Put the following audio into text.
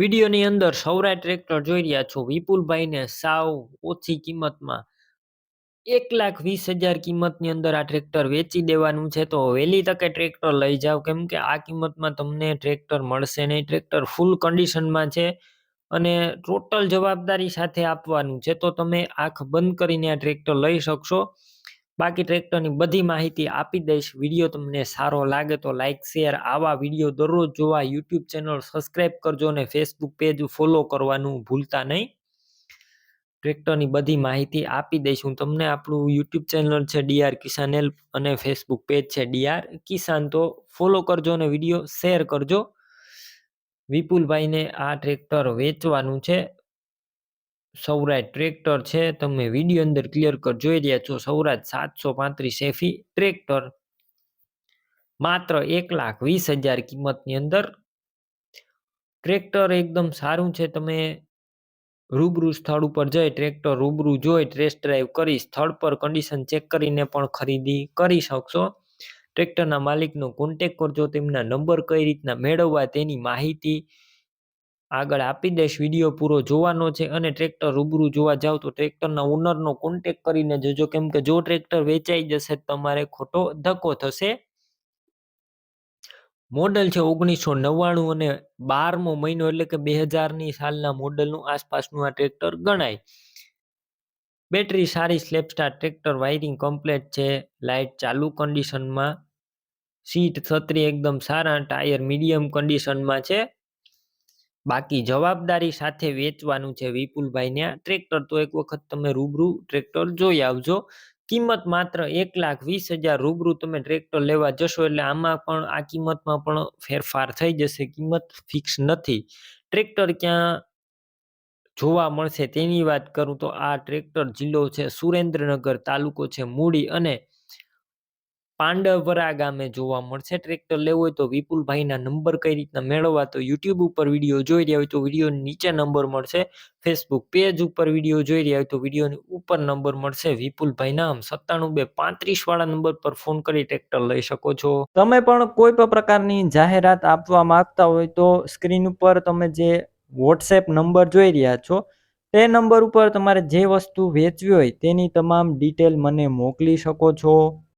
વિડીયોની અંદર સૌરાષ્ટ્ર ટ્રેક્ટર જોઈ રહ્યા છો. વિપુલભાઈને સાવ ઓછી કિંમતમાં 1,20,000 કિંમતની અંદર આ ટ્રેક્ટર વેચી દેવાનું છે. તો વહેલી તકે ટ્રેક્ટર લઈ જાઓ, કેમ કે આ કિંમતમાં તમને ટ્રેક્ટર મળશે નહીં. ટ્રેક્ટર ફૂલ કન્ડિશનમાં છે અને ટોટલ જવાબદારી સાથે આપવાનું છે. તો તમે આંખ બંધ કરીને આ ટ્રેક્ટર લઈ શકશો. બાકી ટ્રેક્ટરની બધી માહિતી આપી દઈશ. વિડીયો તમને સારો લાગે તો લાઇક શેર, આવા વિડીયો દરરોજ જોવા યુટ્યુબ ચેનલ સબસ્ક્રાઈબ કરજો અને ફેસબુક પેજ ફોલો કરવાનું ભૂલતા નહીં. ટ્રેક્ટરની બધી માહિતી આપી દઈશ હું તમને. આપણું યુટ્યુબ ચેનલ છે ડીઆર કિસાન હેલ્પ અને ફેસબુક પેજ છે ડીઆર કિસાન. તો ફોલો કરજો અને વિડીયો શેર કરજો. વિપુલભાઈને આ ટ્રેક્ટર વેચવાનું છે. સૌરાષ્ટ્ર ટ્રેક્ટર છે, તમે વિડીયો અંદર ક્લિયર કટ જોઈ રહ્યા છો. સૌરાષ્ટ્ર 735 એફી ટ્રેક્ટર માત્ર 1,20,000 કિંમતની અંદર. ટ્રેક્ટર એકદમ સારું છે. તમે રૂબરૂ સ્થળ ઉપર જઈ ટ્રેક્ટર રૂબરૂ જોઈ ટેસ્ટ ડ્રાઈવ કરી સ્થળ પર કન્ડિશન ચેક કરીને પણ ખરીદી કરી શકશો. ટ્રેક્ટરના માલિકનો કોન્ટેક કરજો. તેમના નંબર કઈ રીતના મેળવવા તેની માહિતી આગળ આપી દઈશ. વિડીયો પૂરો જોવાનો છે અને ટ્રેક્ટર રૂબરૂ જોવા જાવ તો ટ્રેક્ટરના ઓનરનો કોન્ટેક કરીને જજો, કેમ કે જો ટ્રેક્ટર વેચાઈ જશે તમારે ખોટો ધક્કો થશે. મોડલ છે 1999 અને 12મો મહિનો એટલે કે 2000ની સાલના મોડલનું આસપાસનું આ ટ્રેક્ટર ગણાય. બેટરી સારી, સ્લેપસ્ટાર ટ્રેક્ટર, વાયરિંગ કમ્પ્લેટ છે, લાઇટ ચાલુ કન્ડિશનમાં, સીટ છત્રી એકદમ સારા, ટાયર મીડિયમ કન્ડિશનમાં છે. બાકી જવાબદારી સાથે વેચવાનું છે વિપુલભાઈને આ ટ્રેક્ટર. તો એક વખત તમે રૂબરૂ ટ્રેક્ટર જોઈ આવજો. કિંમત માત્ર 1,20,000. રૂબરૂ તમે ટ્રેક્ટર લેવા જશો એટલે આમાં પણ આ કિંમતમાં પણ ફેરફાર થઈ જશે. કિંમત ફિક્સ નથી. ટ્રેક્ટર ક્યાં જોવા મળશે તેની વાત કરું તો આ ટ્રેક્ટર જિલ્લો છે સુરેન્દ્રનગર, તાલુકો છે મૂળી અને પાંડવરા ગામે જોવા મળશે. ટ્રેક્ટર લેવું હોય તો વિપુલભાઈના નંબર કઈ રીતના મેળવવા, તો યુટ્યુબ ઉપર વિડીયો જોઈ રહ્યા હોય તો વિડીયો નીચે નંબર મળશે. ફેસબુક પેજ ઉપર વિડીયો જોઈ રહ્યા હોય તો વિડીયોની ઉપર નંબર મળશે. વિપુલભાઈ નામ 97 235 વાળા નંબર પર ફોન કરી ટ્રેક્ટર લઈ શકો છો. તમે પણ કોઈ પણ પ્રકારની જાહેરાત આપવા માંગતા હોય તો સ્ક્રીન ઉપર તમે જે વોટ્સએપ નંબર જોઈ રહ્યા છો તે નંબર ઉપર તમારે જે વસ્તુ વેચવી હોય તેની તમામ ડિટેલ મને મોકલી શકો છો.